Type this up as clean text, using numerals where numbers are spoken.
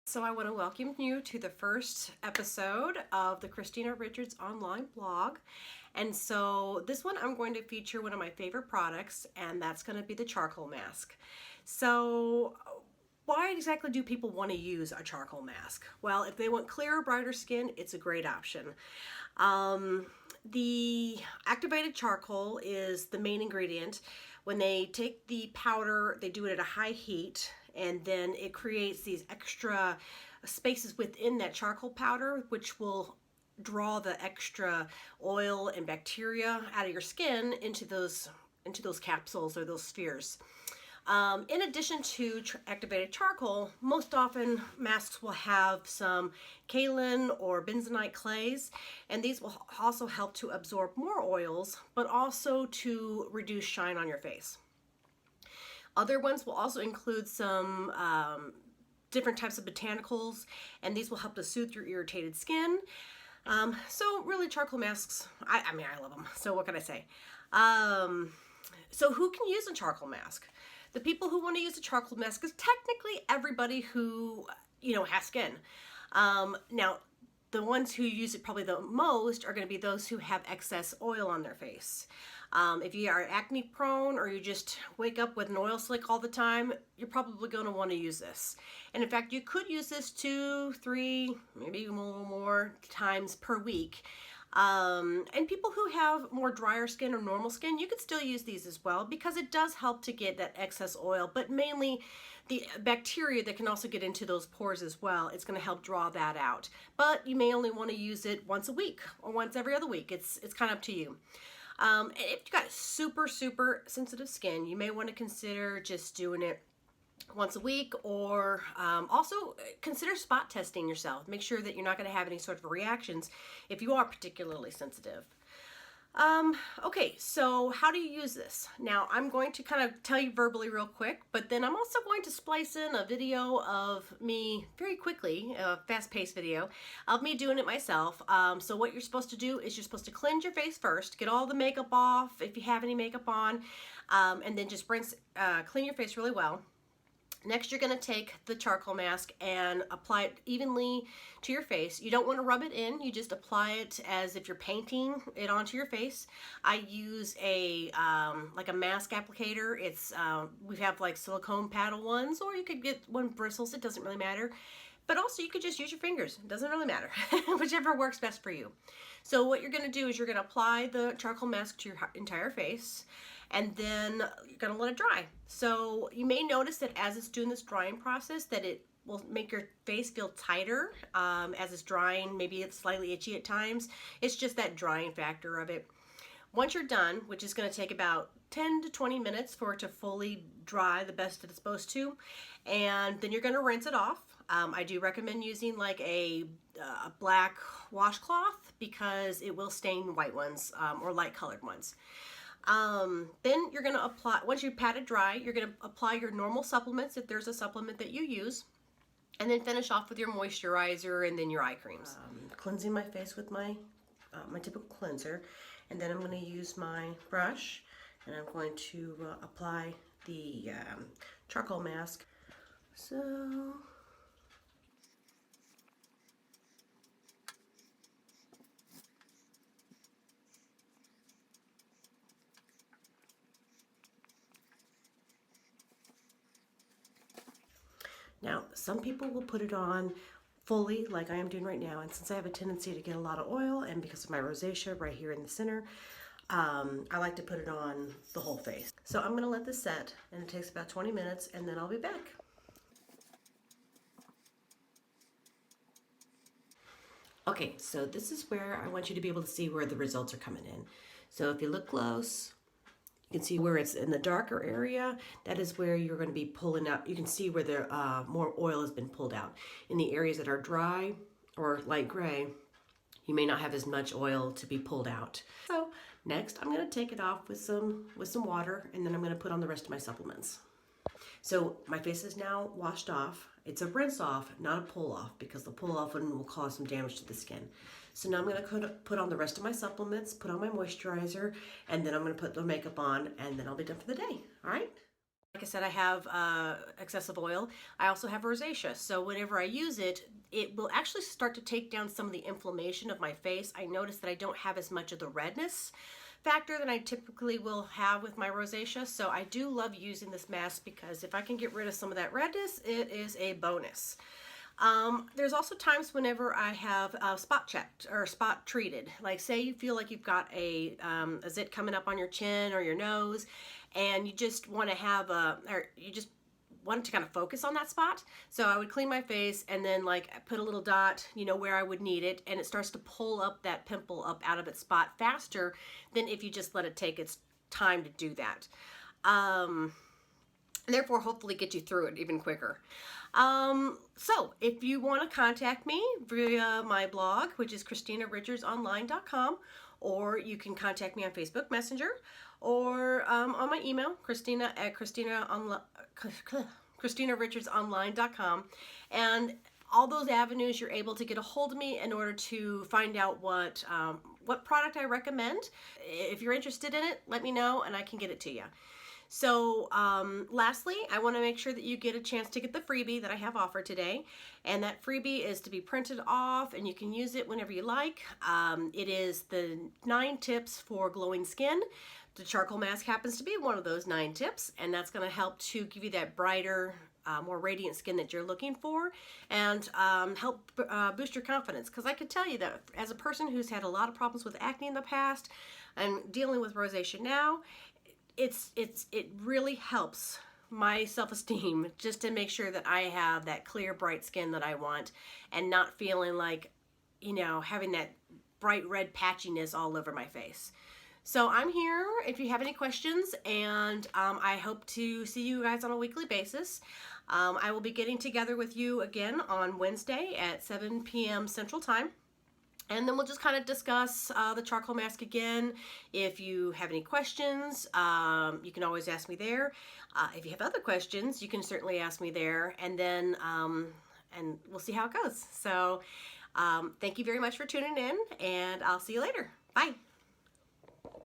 So I want to welcome you to the first episode of the Christina Richards online blog. And so this one I'm going to feature one of my favorite products, and that's going to be the charcoal mask. So why exactly do people want to use a charcoal mask? Well, if they want clearer, brighter skin, it's a great option. The activated charcoal is the main ingredient. When they take the powder, they do it at a high heat, and then it creates these extra spaces within that charcoal powder, which will draw the extra oil and bacteria out of your skin into those capsules or those spheres. In addition to activated charcoal, most often masks will have some kaolin or bentonite clays, and these will also help to absorb more oils, but also to reduce shine on your face. Other ones will also include some different types of botanicals, and these will help to soothe your irritated skin. So really, charcoal masks, I love them. So what can I say? So who can use a charcoal mask? The people who want to use a charcoal mask is technically everybody who, has skin. Now, the ones who use it probably the most are going to be those who have excess oil on their face. If you are acne prone or you just wake up with an oil slick all the time, you're probably going to want to use this. And in fact, you could use this 2, 3, maybe even a little more times per week. And people who have more drier skin or normal skin, you could still use these as well because it does help to get that excess oil, but mainly the bacteria that can also get into those pores as well. It's going to help draw that out. But you may only want to use it once a week or once every other week. It's kind of up to you. If you've got super sensitive skin, you may want to consider just doing it once a week, or also consider spot testing yourself. Make sure that you're not going to have any sort of reactions if you are particularly sensitive. Okay, so how do you use this? Now, I'm going to kind of tell you verbally real quick, but then I'm also going to splice in a video of me very quickly, a fast-paced video of me doing it myself. So what you're supposed to do is you're supposed to cleanse your face first, get all the makeup off if you have any makeup on, and then just clean your face really well. Next, you're going to take the charcoal mask and apply it evenly to your face. You don't want to rub it in. You just apply it as if you're painting it onto your face. I use like a mask applicator. We have like silicone paddle ones, or you could get one bristles. It doesn't really matter. But also you could just use your fingers. It doesn't really matter. Whichever works best for you. So what you're going to do is you're going to apply the charcoal mask to your entire face, and then you're going to let it dry. So you may notice that as it's doing this drying process that it will make your face feel tighter as it's drying. Maybe it's slightly itchy at times. It's just that drying factor of it. Once you're done, which is going to take about 10 to 20 minutes for it to fully dry the best that it's supposed to, and then you're going to rinse it off. I do recommend using like a black washcloth because it will stain white ones or light colored ones. Then you're going to apply, once you pat it dry, you're going to apply your normal supplements if there's a supplement that you use, and then finish off with your moisturizer and then your eye creams. Cleansing my face with my typical cleanser, and then I'm going to use my brush and I'm going to apply the charcoal mask. So now, some people will put it on fully like I am doing right now, and since I have a tendency to get a lot of oil, and because of my rosacea right here in the center, I like to put it on the whole face. So I'm going to let this set, and it takes about 20 minutes, and then I'll be back. Okay, so this is where I want you to be able to see where the results are coming in. So if you look close, you can see where it's in the darker area. That is where you're going to be pulling out. You can see where the more oil has been pulled out. In the areas that are dry or light gray, you may not have as much oil to be pulled out. So next, I'm going to take it off with some water, and then I'm going to put on the rest of my supplements. So my face is now washed off. It's a rinse off, not a pull off, because the pull off one will cause some damage to the skin. So now I'm going to put on the rest of my supplements, put on my moisturizer, and then I'm going to put the makeup on, and then I'll be done for the day. All right? Like I said, I have excessive oil. I also have rosacea. So whenever I use it, it will actually start to take down some of the inflammation of my face. I notice that I don't have as much of the redness factor than I typically will have with my rosacea. So I do love using this mask because if I can get rid of some of that redness, it is a bonus. There's also times whenever I have spot checked or spot treated. Like say you feel like you've got a zit coming up on your chin or your nose, and you just want to have or you just want to kind of focus on that spot. So I would clean my face and then like put a little dot, you know, where I would need it, and it starts to pull up that pimple up out of its spot faster than if you just let it take its time to do that. Therefore, hopefully get you through it even quicker. So if you want to contact me via my blog, which is ChristinaRichardsOnline.com, or you can contact me on Facebook Messenger, or on my email, ChristinaRichardsOnline.com. And all those avenues, you're able to get a hold of me in order to find out what product I recommend. If you're interested in it, let me know and I can get it to you. So lastly, I want to make sure that you get a chance to get the freebie that I have offered today. And that freebie is to be printed off and you can use it whenever you like. It is the 9 tips for glowing skin. The charcoal mask happens to be one of those 9 tips, and that's going to help to give you that brighter, more radiant skin that you're looking for, and help boost your confidence. Because I can tell you that as a person who's had a lot of problems with acne in the past and dealing with rosacea now, it really helps my self-esteem just to make sure that I have that clear, bright skin that I want, and not feeling like, you know, having that bright red patchiness all over my face. So I'm here if you have any questions, and I hope to see you guys on a weekly basis. I will be getting together with you again on Wednesday at 7 p.m. Central Time. And then we'll just kind of discuss the charcoal mask again. If you have any questions, you can always ask me there. If you have other questions, you can certainly ask me there. And then and we'll see how it goes. So thank you very much for tuning in, and I'll see you later. Bye.